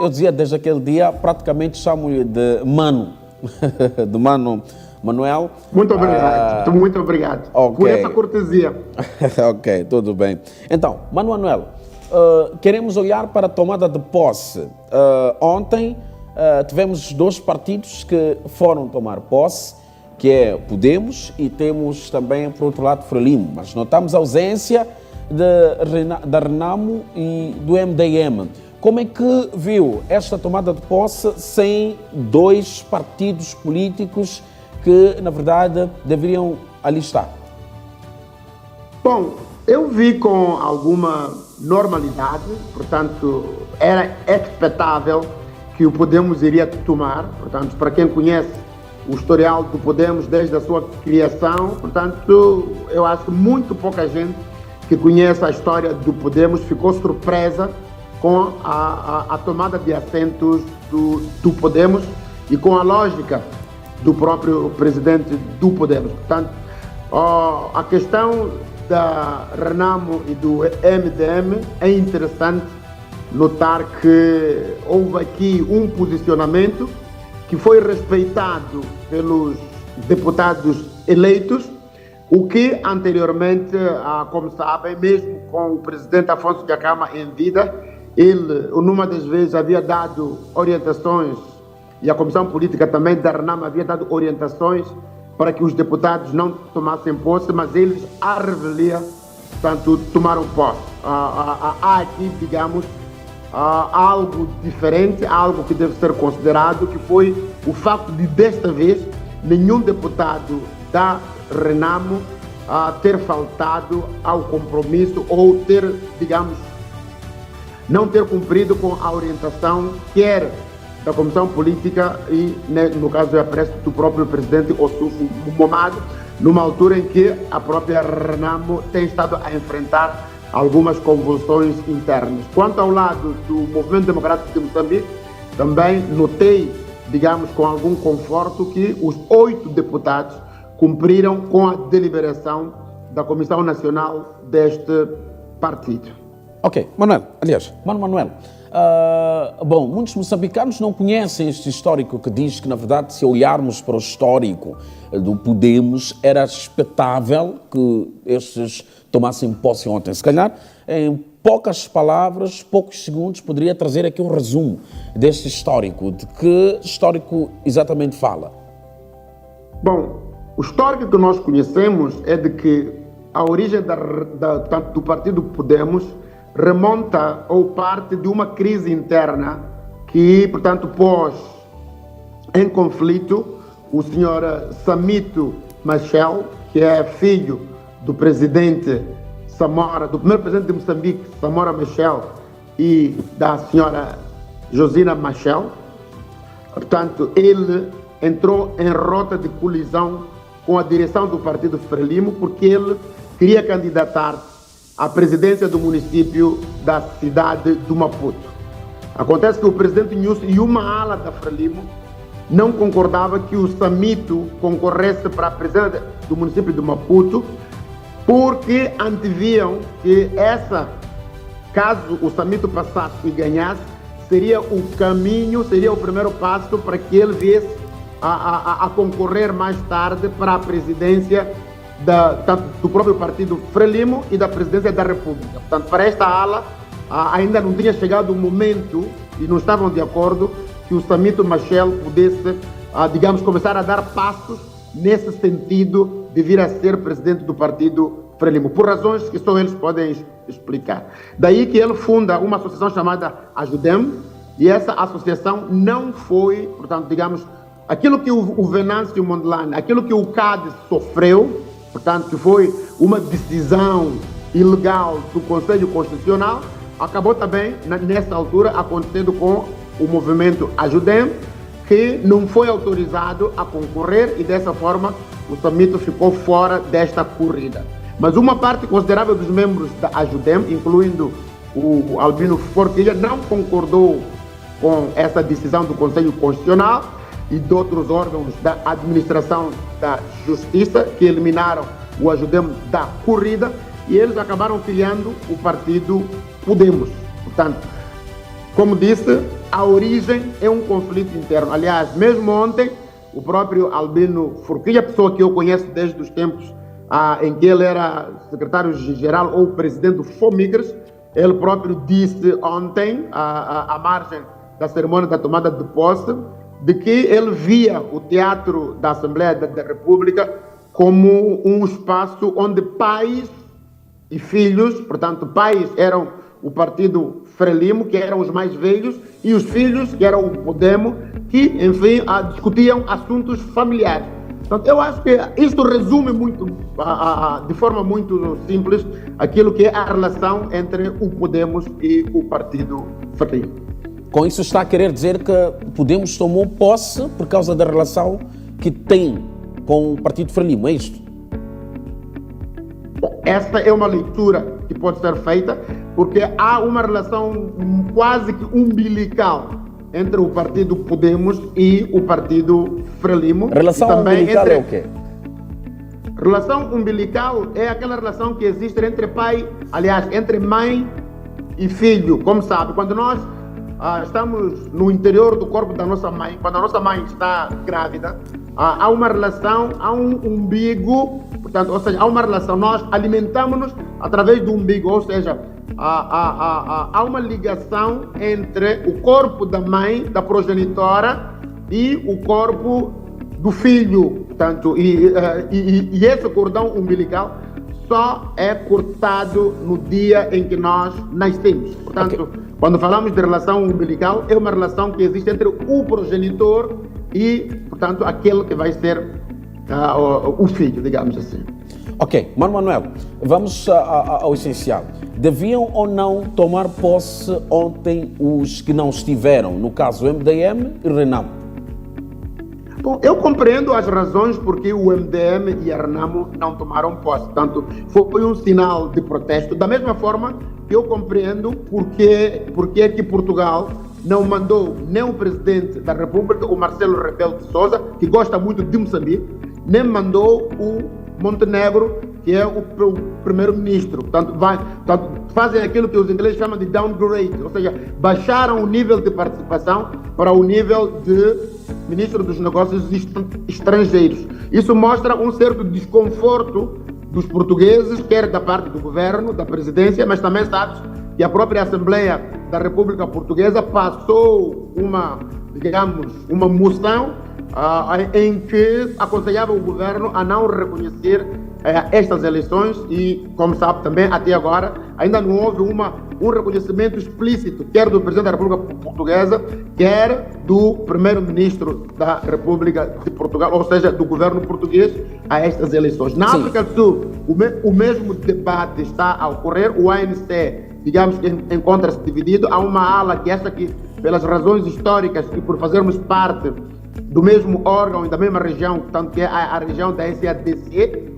Eu dizia desde aquele dia, praticamente chamo-lhe de Mano, de Mano Manuel. Muito obrigado, muito obrigado por essa cortesia. Ok, tudo bem. Então, Mano Manuel, queremos olhar para a tomada de posse. Ontem tivemos dois partidos que foram tomar posse, que é Podemos e temos também, por outro lado, Frelimo. Mas notamos a ausência da Renamo e do MDM. Como é que viu esta tomada de posse sem dois partidos políticos que, na verdade, deveriam ali estar? Bom, eu vi com alguma normalidade, portanto, era expectável que o Podemos iria tomar, portanto, para quem conhece o historial do Podemos desde a sua criação, portanto, eu acho que muito pouca gente que conhece a história do Podemos ficou surpresa com a tomada de assentos do Podemos e com a lógica do próprio presidente do Podemos. Portanto, a questão da Renamo e do MDM é interessante notar que houve aqui um posicionamento que foi respeitado pelos deputados eleitos, o que anteriormente, como sabem, mesmo com o presidente Afonso Dhlakama em vida, ele, numa das vezes, havia dado orientações, e a Comissão Política também da Renamo havia dado orientações para que os deputados não tomassem posse, mas eles, à revelia, portanto, tomaram posse. Há aqui, digamos, algo diferente, algo que deve ser considerado, que foi o facto de, desta vez, nenhum deputado da Renamo ter faltado ao compromisso ou ter, digamos, não ter cumprido com a orientação, quer da Comissão Política e, no caso, a pressa do próprio presidente Ossufo Momado, numa altura em que a própria Renamo tem estado a enfrentar algumas convulsões internas. Quanto ao lado do Movimento Democrático de Moçambique, também notei, digamos, com algum conforto, que os 8 deputados cumpriram com a deliberação da Comissão Nacional deste partido. Ok, Mano Manuel, bom, muitos moçambicanos não conhecem este histórico que diz que, na verdade, se olharmos para o histórico do Podemos, era expectável que estes tomassem posse ontem. Se calhar, em poucas palavras, poucos segundos, poderia trazer aqui um resumo deste histórico. De que histórico exatamente fala? Bom, o histórico que nós conhecemos é de que a origem do partido Podemos remonta ou parte de uma crise interna que, portanto, pôs em conflito o senhor Samito Machel, que é filho do presidente Samora, do primeiro presidente de Moçambique, Samora Machel, e da senhora Josina Machel. Portanto, ele entrou em rota de colisão com a direção do partido Frelimo, porque ele queria candidatar à presidência do município da cidade do Maputo. Acontece que o presidente Nyusi e uma ala da Frelimo não concordava que o Samito concorresse para a presidência do município do Maputo, porque anteviam que caso o Samito passasse e ganhasse, seria o caminho, seria o primeiro passo para que ele viesse a concorrer mais tarde para a presidência do próprio partido Frelimo e da presidência da República. Portanto, para esta ala, ainda não tinha chegado o momento e não estavam de acordo que o Samito Machel pudesse, digamos, começar a dar passos nesse sentido de vir a ser presidente do partido Frelimo, por razões que só eles podem explicar. Daí que ele funda uma associação chamada Ajudem, e essa associação não foi, portanto, digamos, aquilo que o Venâncio Mondlane, aquilo que o CAD sofreu, portanto, que foi uma decisão ilegal do Conselho Constitucional, acabou também, nessa altura, acontecendo com o movimento Ajudem, que não foi autorizado a concorrer e, dessa forma, o Samito ficou fora desta corrida. Mas uma parte considerável dos membros da Ajudem, incluindo o Albino Forquilha, não concordou com essa decisão do Conselho Constitucional e de outros órgãos da administração da justiça, que eliminaram o Ajudem da corrida, e eles acabaram criando o partido Podemos. Portanto, como disse, a origem é um conflito interno. Aliás, mesmo ontem, o próprio Albino Forquilha, pessoa que eu conheço desde os tempos em que ele era secretário-geral ou presidente do FOMIGRES, ele próprio disse ontem, à margem da cerimônia da tomada de posse, de que ele via o Teatro da Assembleia da República como um espaço onde pais e filhos, portanto, pais eram o partido Frelimo, que eram os mais velhos, e os filhos, que eram o Podemos, que, enfim, discutiam assuntos familiares. Portanto, eu acho que isto resume muito, de forma muito simples, aquilo que é a relação entre o Podemos e o partido Frelimo. Com isso está a querer dizer que Podemos tomou posse por causa da relação que tem com o partido Frelimo, é isto? Esta é uma leitura que pode ser feita, porque há uma relação quase que umbilical entre o partido Podemos e o partido Frelimo. Relação umbilical é o quê? Relação umbilical é aquela relação que existe entre pai, aliás, entre mãe e filho. Como sabe, quando nós estamos no interior do corpo da nossa mãe, quando a nossa mãe está grávida, há uma relação, há um umbigo, portanto, ou seja, há uma relação, nós alimentamos-nos através do umbigo, ou seja, há uma ligação entre o corpo da mãe, da progenitora, e o corpo do filho, portanto, e esse cordão umbilical só é cortado no dia em que nós nascemos. Portanto, quando falamos de relação umbilical, é uma relação que existe entre o progenitor e, portanto, aquele que vai ser o filho, digamos assim. Ok, Mano Manuel, vamos ao essencial. Deviam ou não tomar posse ontem os que não estiveram, no caso MDM e Renamo? Bom, eu compreendo as razões porque o MDM e a Renamo não tomaram posse. Portanto, foi um sinal de protesto. Da mesma forma que eu compreendo porque que Portugal não mandou nem o presidente da República, o Marcelo Rebelo de Sousa, que gosta muito de Moçambique, nem mandou o Montenegro, que é o primeiro-ministro. Portanto, fazem aquilo que os ingleses chamam de downgrade, ou seja, baixaram o nível de participação para o nível de ministro dos Negócios Estrangeiros. Isso mostra um certo desconforto dos portugueses, quer da parte do governo, da presidência, mas também sabes que a própria Assembleia da República Portuguesa passou uma moção em que aconselhava o governo a não reconhecer estas eleições e, como sabe também, até agora ainda não houve um reconhecimento explícito, quer do presidente da República Portuguesa, quer do primeiro-ministro da República de Portugal, ou seja, do governo português, a estas eleições. Na África do Sul, o mesmo debate está a ocorrer. O ANC, digamos que encontra-se dividido. Há uma ala que acha que, pelas razões históricas e por fazermos parte do mesmo órgão e da mesma região, tanto que é a região da SADC,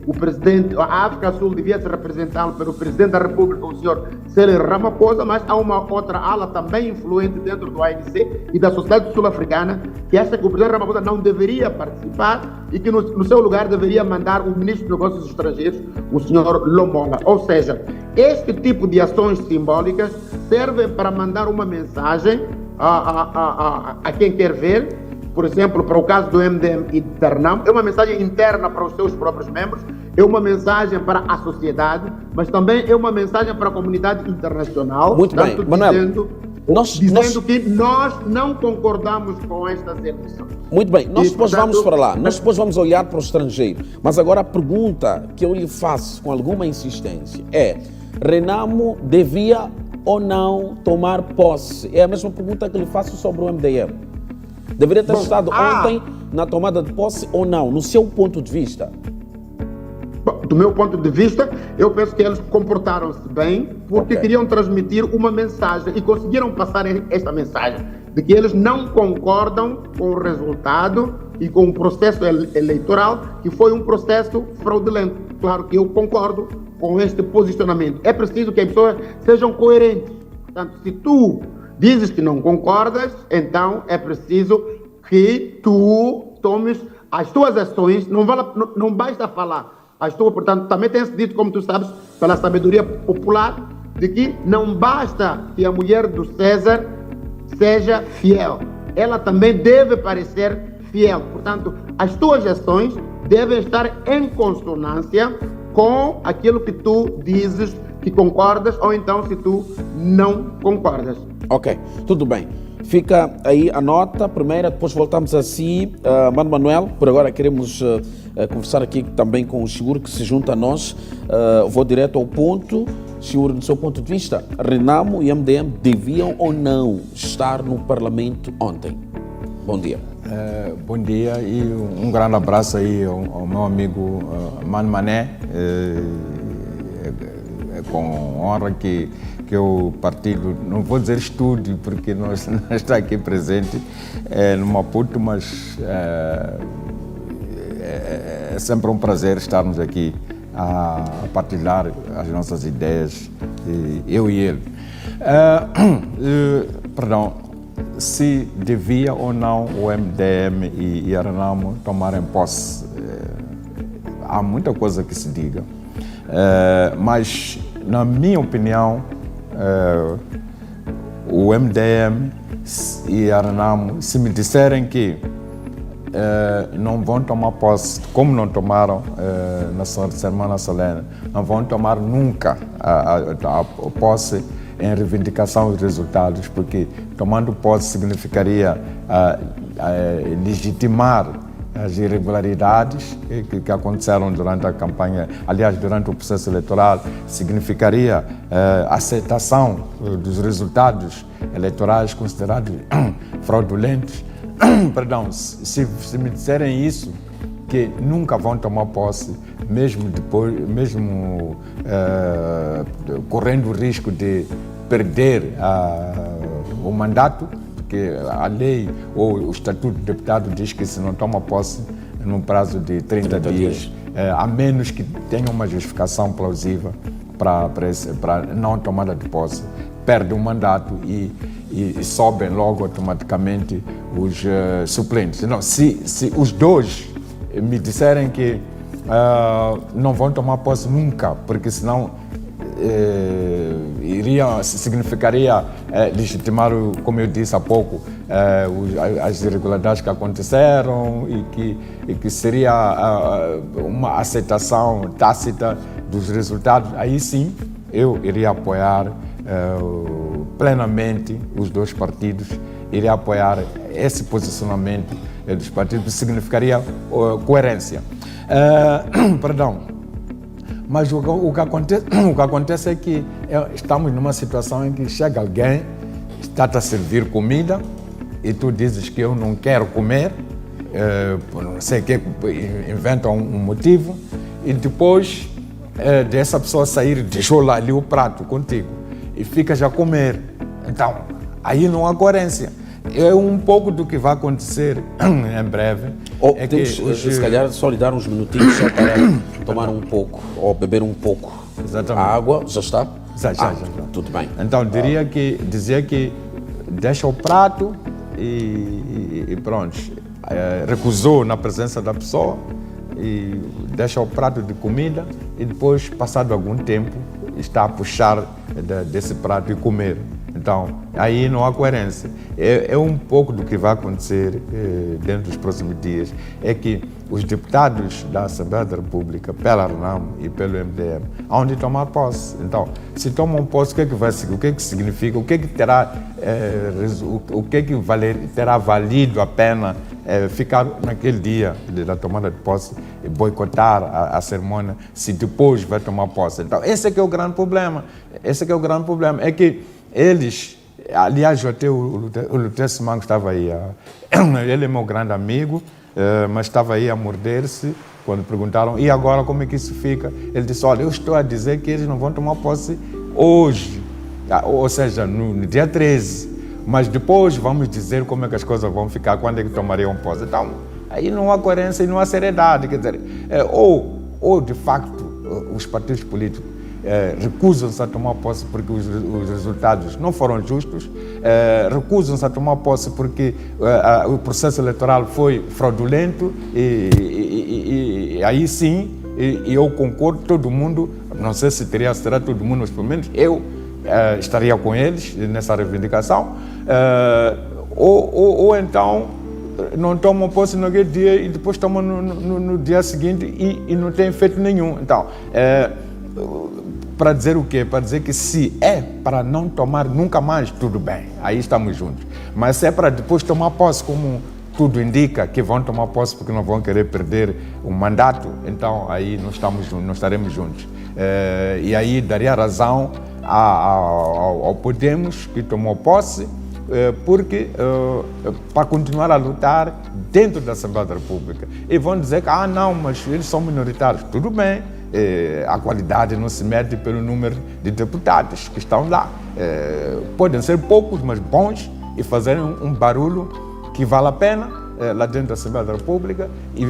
a África do Sul devia ser representada pelo presidente da República, o senhor Cyril Ramaphosa, mas há uma outra ala também influente dentro do ANC e da sociedade sul-africana que acha que o presidente Ramaphosa não deveria participar e que no seu lugar deveria mandar o ministro dos Negócios Estrangeiros, o senhor Lomola. Ou seja, este tipo de ações simbólicas servem para mandar uma mensagem a quem quer ver. Por exemplo, para o caso do MDM e da Renamo, é uma mensagem interna para os seus próprios membros, é uma mensagem para a sociedade, mas também é uma mensagem para a comunidade internacional. Muito bem, Manuel. Dizendo que nós não concordamos com estas eleições. Muito bem, nós depois vamos para lá, nós depois vamos olhar para o estrangeiro. Mas agora a pergunta que eu lhe faço com alguma insistência é: Renamo devia ou não tomar posse? É a mesma pergunta que lhe faço sobre o MDM. Deveria ter estado ontem na tomada de posse ou não, no seu ponto de vista? Do meu ponto de vista, eu penso que eles comportaram-se bem porque queriam transmitir uma mensagem e conseguiram passar esta mensagem de que eles não concordam com o resultado e com o processo eleitoral, que foi um processo fraudulento. Claro que eu concordo com este posicionamento. É preciso que as pessoas sejam coerentes. Portanto, se tu dizes que não concordas, então é preciso que tu tomes as tuas ações, não basta falar. Portanto, também tem-se dito, como tu sabes, pela sabedoria popular, de que não basta que a mulher do César seja fiel. Ela também deve parecer fiel. Portanto, as tuas ações devem estar em consonância com aquilo que tu dizes que concordas, ou então se tu não concordas. Ok, tudo bem. Fica aí a nota primeira, depois voltamos a si. Mano Manuel, por agora queremos conversar aqui também com o Chiur, que se junta a nós. Vou direto ao ponto. Chiur, do seu ponto de vista, Renamo e MDM deviam ou não estar no Parlamento ontem? Bom dia. Bom dia e um grande abraço aí ao meu amigo Mano Mané. É com honra que o partido, não vou dizer estúdio, porque nós não está aqui presente no Maputo, mas é sempre um prazer estarmos aqui a partilhar as nossas ideias, eu e ele. Perdão, se devia ou não o MDM e a Renamo tomarem posse, há muita coisa que se diga, mas na minha opinião, o MDM e a Renamo, se me disserem que não vão tomar posse, como não tomaram na Semana Solene, não vão tomar nunca a posse em reivindicação dos resultados, porque tomando posse significaria legitimar as irregularidades que aconteceram durante a campanha, aliás, durante o processo eleitoral, significaria aceitação dos resultados eleitorais considerados fraudulentos. Perdão, se me disserem isso, que nunca vão tomar posse, mesmo correndo o risco de perder o mandato, porque a lei ou o estatuto do deputado diz que se não toma posse num prazo de 30 dias, a menos que tenha uma justificação plausível para não tomada de posse, perde o mandato e sobem logo automaticamente os suplentes. Não, se os dois me disserem que não vão tomar posse nunca, porque senão significaria legitimar, como eu disse há pouco, as irregularidades que aconteceram e que seria uma aceitação tácita dos resultados. Aí sim eu iria apoiar plenamente os dois partidos, iria apoiar esse posicionamento dos partidos, significaria coerência. Perdão. Mas o que acontece é que estamos numa situação em que chega alguém, está-te a servir comida e tu dizes que eu não quero comer, não sei o que, inventa um motivo, e depois dessa pessoa sair, deixou lá ali o prato contigo e ficas a comer. Então, aí não há coerência. É um pouco do que vai acontecer em breve. Se calhar só lhe dar uns minutinhos só para tomar um pouco ou beber um pouco. Exatamente. A água já está? Já. Tudo bem. Então dizia que deixa o prato e pronto. Recusou na presença da pessoa e deixa o prato de comida e depois, passado algum tempo, está a puxar desse prato e comer. Então, aí não há coerência. É um pouco do que vai acontecer dentro dos próximos dias. É que os deputados da Assembleia da República, pela Renamo e pelo MDM, hão de tomar posse. Então, se tomam posse, o que é que vai seguir? O que é que significa? O que é que terá, terá valido a pena ficar naquele dia da tomada de posse e boicotar a cerimônia, se depois vai tomar posse? Então, esse é que é o grande problema. É que eles, aliás, até o Lutero Simango estava aí, ele é meu grande amigo, mas estava aí a morder-se quando perguntaram, e agora como é que isso fica? Ele disse, olha, eu estou a dizer que eles não vão tomar posse hoje, ou seja, no dia 13, mas depois vamos dizer como é que as coisas vão ficar, quando é que tomariam posse. Então, aí não há coerência e não há seriedade, quer dizer, ou de facto os partidos políticos recusam-se a tomar posse porque os resultados não foram justos, recusam-se a tomar posse porque o processo eleitoral foi fraudulento e aí sim, eu concordo, todo mundo, não sei se será todo mundo, mas pelo menos eu estaria com eles nessa reivindicação, ou então não tomam posse naquele dia e depois tomam no dia seguinte e não tem efeito nenhum. Então, para dizer o quê? Para dizer que se é para não tomar nunca mais, tudo bem, aí estamos juntos. Mas se é para depois tomar posse, como tudo indica que vão tomar posse porque não vão querer perder o mandato, então aí não estaremos juntos. E aí daria razão ao Podemos, que tomou posse, porque para continuar a lutar dentro da Assembleia da República. E vão dizer que, não, mas eles são minoritários. Tudo bem, a qualidade não se mede pelo número de deputados que estão lá. Podem ser poucos, mas bons, e fazerem um barulho que vale a pena lá dentro da Assembleia da República e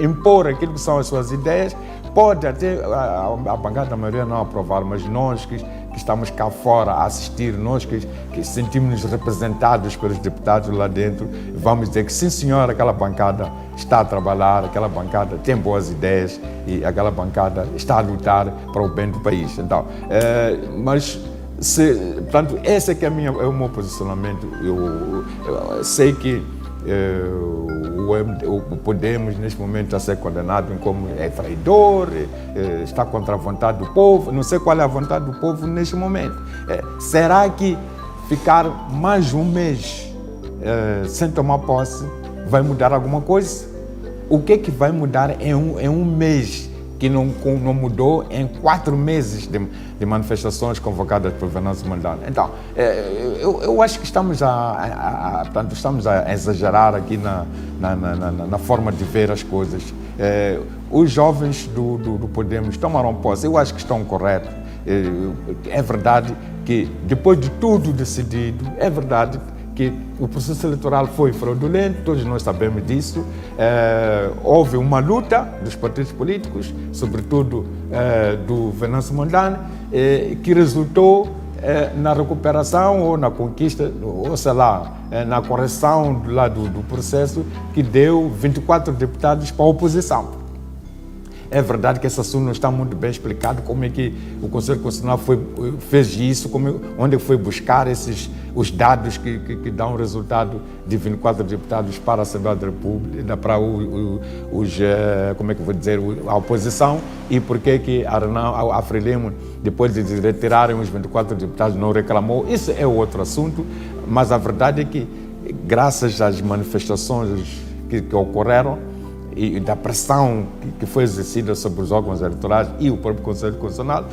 impor aquilo que são as suas ideias. Pode até a bancada da maioria não aprovar, mas nós que estamos cá fora a assistir, nós que sentimos-nos representados pelos deputados lá dentro, vamos dizer que sim, senhor, aquela bancada está a trabalhar, aquela bancada tem boas ideias e aquela bancada está a lutar para o bem do país. Então, portanto, esse é que é o meu posicionamento. Eu sei que o Podemos, neste momento, está a ser condenado como traidor, está contra a vontade do povo. Não sei qual é a vontade do povo neste momento. Será que ficar mais um mês sem tomar posse vai mudar alguma coisa? O que é que vai mudar em um mês que não mudou em 4 meses de manifestações convocadas por Venâncio Mondlane? Então, eu acho que estamos a exagerar aqui na forma de ver as coisas. Os jovens do Podemos tomaram posse, eu acho que estão corretos. É verdade que, depois de tudo decidido, é verdade que o processo eleitoral foi fraudulento, todos nós sabemos disso. Houve uma luta dos partidos políticos, sobretudo do Venâncio Mondlane, que resultou na recuperação ou na conquista, ou sei lá, na correção do processo, que deu 24 deputados para a oposição. É verdade que esse assunto não está muito bem explicado, como é que o Conselho Constitucional fez isso, onde foi buscar os dados que dão o resultado de 24 deputados para a Assembleia da República, para a oposição, e por que a Frelimo, depois de retirarem os 24 deputados, não reclamou. Isso é outro assunto, mas a verdade é que, graças às manifestações que ocorreram, e da pressão que foi exercida sobre os órgãos eleitorais e o próprio Conselho Constitucional,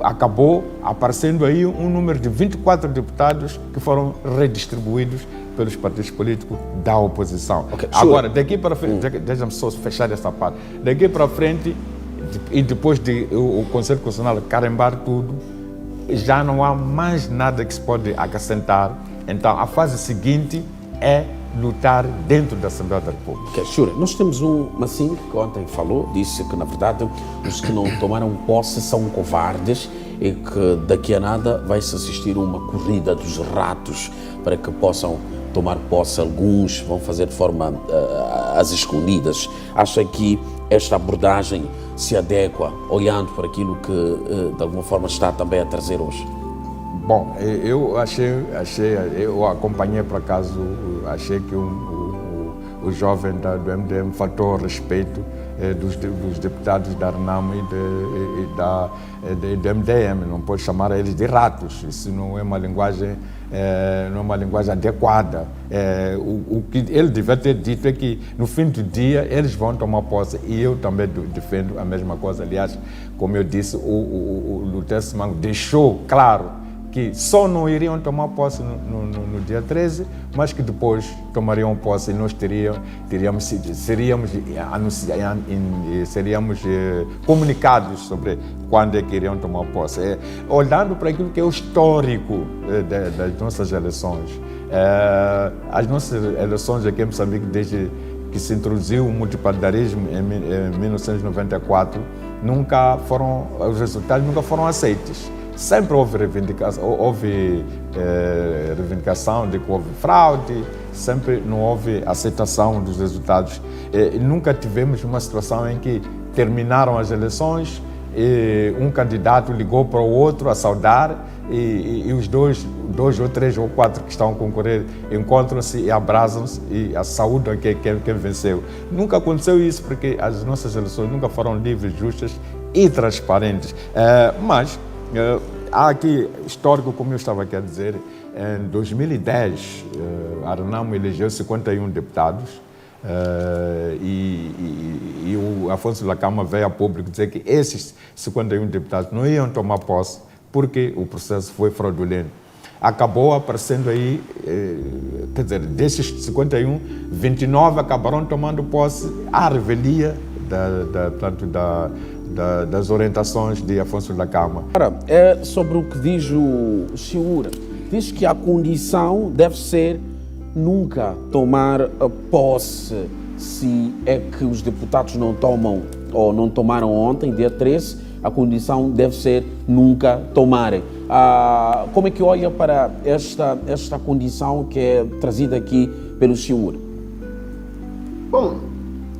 acabou aparecendo aí um número de 24 deputados que foram redistribuídos pelos partidos políticos da oposição. Okay, agora, daqui para frente, deixa-me só fechar essa parte, daqui para frente, e depois de o Conselho Constitucional carimbar tudo, já não há mais nada que se pode acrescentar. Então, a fase seguinte é lutar dentro da Assembleia da República. Sure. Nós temos um Massim que ontem falou, disse que, na verdade, os que não tomaram posse são covardes e que daqui a nada vai-se assistir uma corrida dos ratos para que possam tomar posse. Alguns vão fazer de forma às escondidas. Acha que esta abordagem se adequa, olhando para aquilo que, de alguma forma, está também a trazer hoje? Bom, eu eu acompanhei por acaso, achei que o jovem do MDM faltou ao respeito dos deputados da RENAMO e do MDM, não pode chamar eles de ratos, isso não é uma linguagem adequada. O que ele deve ter dito é que, no fim do dia, eles vão tomar posse, e eu também defendo a mesma coisa. Aliás, como eu disse, o Lutero Simango deixou claro que só não iriam tomar posse no dia 13, mas que depois tomariam posse e nós seríamos comunicados sobre quando é que iriam tomar posse. Olhando para aquilo que é o histórico das nossas eleições, as nossas eleições aqui em Moçambique, desde que se introduziu o multipartidarismo em 1994, os resultados nunca foram aceitos. Sempre houve reivindicação de que houve fraude, sempre não houve aceitação dos resultados. Nunca tivemos uma situação em que terminaram as eleições e um candidato ligou para o outro a saudar e os dois ou três ou quatro que estão a concorrer encontram-se e abraçam-se e a saúdam quem venceu. Nunca aconteceu isso porque as nossas eleições nunca foram livres, justas e transparentes. Mas há aqui histórico, como eu estava aqui a dizer, em 2010 a Renamo elegeu 51 deputados. E o Afonso Lacama veio a público dizer que esses 51 deputados não iam tomar posse porque o processo foi fraudulento. Acabou aparecendo aí, quer dizer, desses 51, 29 acabaram tomando posse à revelia das orientações de Afonso Lacama. Agora, é sobre o que diz o Chiura. Diz que a condição deve ser nunca tomar a posse se é que os deputados não tomam ou não tomaram ontem, dia 13, a condição deve ser nunca tomarem. Como é que olha para esta condição que é trazida aqui pelo Chiura? Bom,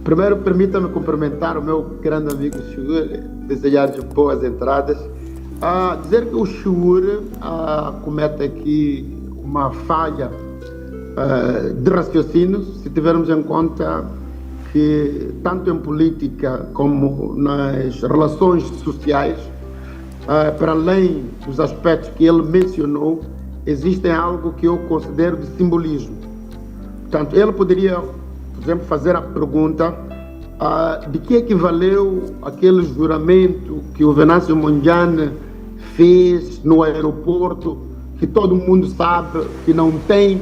primeiro permita-me cumprimentar o meu grande amigo Chiura, desejar-lhe boas entradas. Dizer que o Chiura comete aqui uma falha de raciocínio, se tivermos em conta que tanto em política como nas relações sociais, para além dos aspectos que ele mencionou, existem algo que eu considero de simbolismo. Portanto, ele poderia, por exemplo, fazer a pergunta de que equivaleu aquele juramento que o Venâncio Mondlane fez no aeroporto, que todo mundo sabe que não tem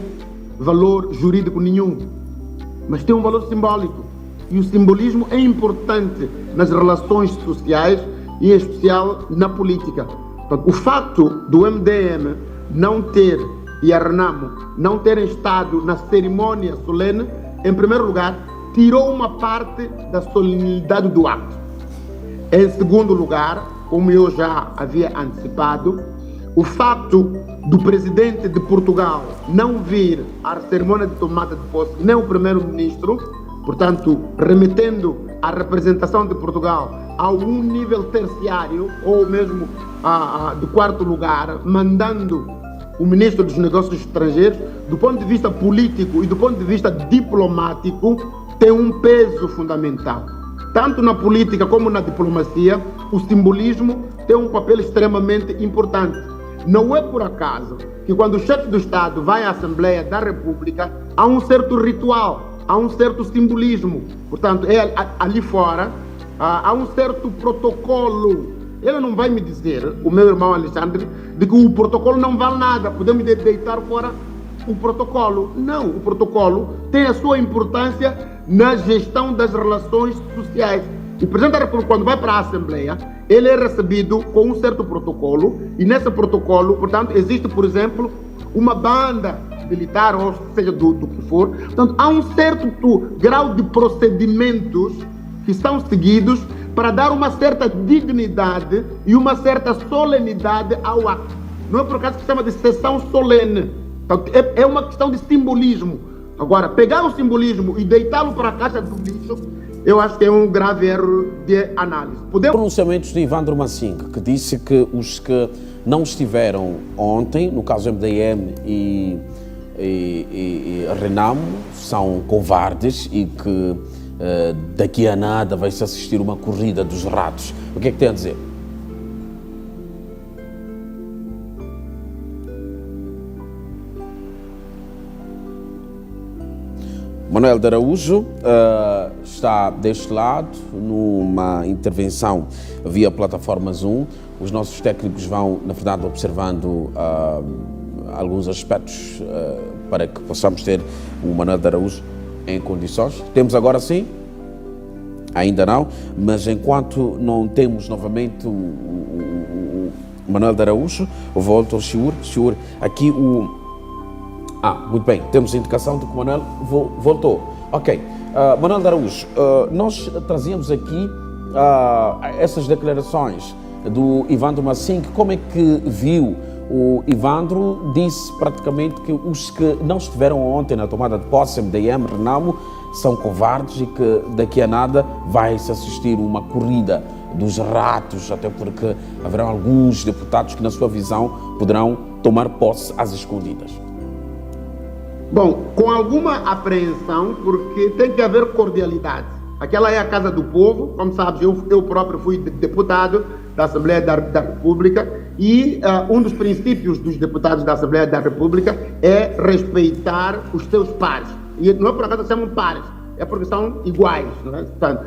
valor jurídico nenhum, mas tem um valor simbólico. E o simbolismo é importante nas relações sociais e em especial na política. Portanto, o facto do MDM não ter e a Renamo não terem estado na cerimônia solene, em primeiro lugar, tirou uma parte da solenidade do ato. Em segundo lugar, como eu já havia antecipado, o facto do presidente de Portugal não vir à cerimônia de tomada de posse, nem o primeiro-ministro, portanto, remetendo a representação de Portugal a um nível terciário, ou mesmo do quarto lugar, mandando o ministro dos Negócios Estrangeiros, do ponto de vista político e do ponto de vista diplomático, tem um peso fundamental. Tanto na política como na diplomacia, o simbolismo tem um papel extremamente importante. Não é por acaso que quando o chefe do Estado vai à Assembleia da República, há um certo ritual, há um certo simbolismo. Portanto, ali fora, há um certo protocolo. Ele não vai me dizer, o meu irmão Alexandre, de que o protocolo não vale nada, podemos deitar fora o protocolo. Não, o protocolo tem a sua importância na gestão das relações sociais. O presidente da República, quando vai para a Assembleia, ele é recebido com um certo protocolo, e nesse protocolo, portanto, existe, por exemplo, uma banda militar, ou seja, do que for. Portanto, há um certo grau de procedimentos que são seguidos para dar uma certa dignidade e uma certa solenidade ao ato. Não é por acaso que se chama de sessão solene. Portanto, é uma questão de simbolismo. Agora, pegar o simbolismo e deitá-lo para a caixa do lixo, eu acho que é um grave erro de análise. Pronunciamentos de Evandro Massinga, que disse que os que não estiveram ontem, no caso MDM e Renamo, são covardes e que daqui a nada vai-se assistir uma corrida dos ratos. O que é que tem a dizer? Manuel de Araújo está deste lado numa intervenção via plataforma Zoom. Os nossos técnicos vão, na verdade, observando alguns aspectos para que possamos ter o Manuel de Araújo em condições. Temos agora sim? Ainda não, mas enquanto não temos novamente o Manuel de Araújo, eu volto ao Chiur. Aqui muito bem, temos indicação de que o Manuel voltou. Ok, Manuel de Araújo, nós trazíamos aqui essas declarações do Evandro Massinga. Como é que viu? O Evandro disse praticamente que os que não estiveram ontem na tomada de posse, MDM, Renamo, são covardes e que daqui a nada vai-se assistir uma corrida dos ratos, até porque haverá alguns deputados que, na sua visão, poderão tomar posse às escondidas? Bom, com alguma apreensão, porque tem que haver cordialidade. Aquela é a Casa do Povo, como sabes, eu próprio fui deputado da Assembleia da República e um dos princípios dos deputados da Assembleia da República é respeitar os seus pares. E não é por acaso chamam pares, é porque são iguais. Não é? Portanto,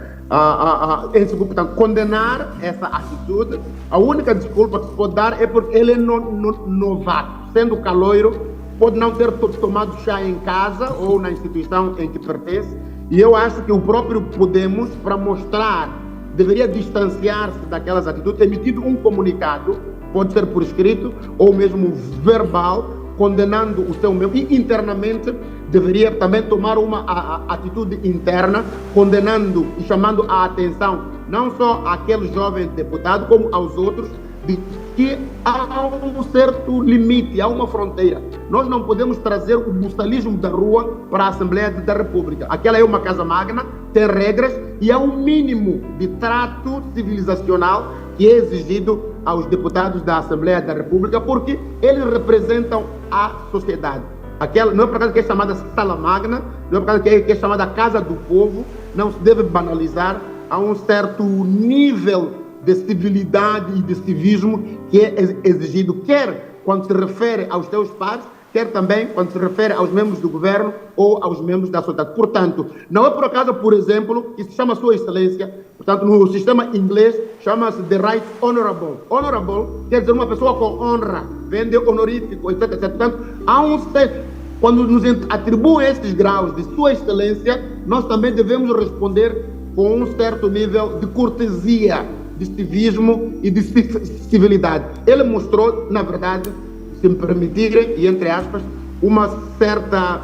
condenar essa atitude, a única desculpa que se pode dar é porque ele é novato, sendo caloiro, pode não ter tomado chá em casa ou na instituição em que pertence. E eu acho que o próprio Podemos, para mostrar, deveria distanciar-se daquelas atitudes, emitido um comunicado, pode ser por escrito ou mesmo verbal, condenando o seu membro, e internamente deveria também tomar uma atitude interna, condenando e chamando a atenção não só àquele jovem deputado, como aos outros, de que há um certo limite, há uma fronteira. Nós não podemos trazer o buçalismo da rua para a Assembleia da República. Aquela é uma casa magna, tem regras e há um mínimo de trato civilizacional que é exigido aos deputados da Assembleia da República, porque eles representam a sociedade. Aquela, não é por acaso que é chamada sala magna, não é por acaso que é chamada Casa do Povo, não se deve banalizar, há um certo nível de civilidade e de civismo que é exigido, quer quando se refere aos seus pares, quer também quando se refere aos membros do governo ou aos membros da sociedade. Portanto, não é por acaso, por exemplo, que se chama Sua Excelência, portanto, no sistema inglês, chama-se The Right Honorable. Honorable quer dizer uma pessoa com honra, vem de honorífico, etc, etc. Portanto, há quando nos atribuem esses graus de Sua Excelência, nós também devemos responder com um certo nível de cortesia, de civismo e de civilidade. Ele mostrou, na verdade, se me permitirem, e entre aspas, uma certa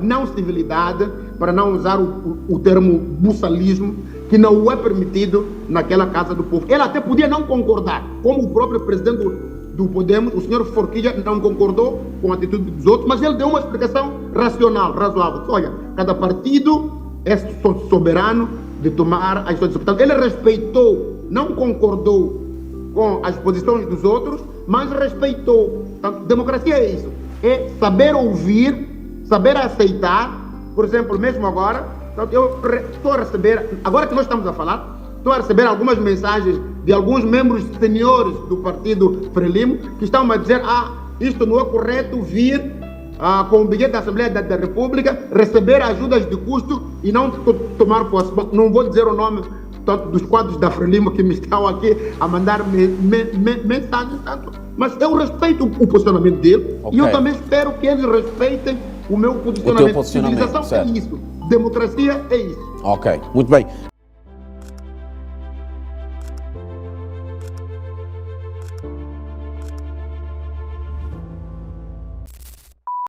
não civilidade, para não usar o termo buçalismo, que não é permitido naquela Casa do Povo. Ele até podia não concordar, como o próprio presidente do Podemos, o senhor Forquilha, não concordou com a atitude dos outros, mas ele deu uma explicação racional, razoável. Olha, cada partido é soberano de tomar as suas decisões. Portanto, ele respeitou, não concordou com as posições dos outros, mas respeitou. Portanto, democracia é isso, é saber ouvir, saber aceitar. Por exemplo, mesmo agora, eu estou a receber, agora que nós estamos a falar, estou a receber algumas mensagens de alguns membros senhores do partido Frelimo que estão a dizer: isto não é correto vir com o bilhete da Assembleia da República, receber ajudas de custo e não tomar posse. Não vou dizer o nome dos quadros da Frelimo que me estão aqui a mandar mensagens, mas eu respeito o posicionamento dele, okay, e eu também espero que eles respeitem o meu posicionamento. Civilização é isso, democracia é isso. Ok, muito bem.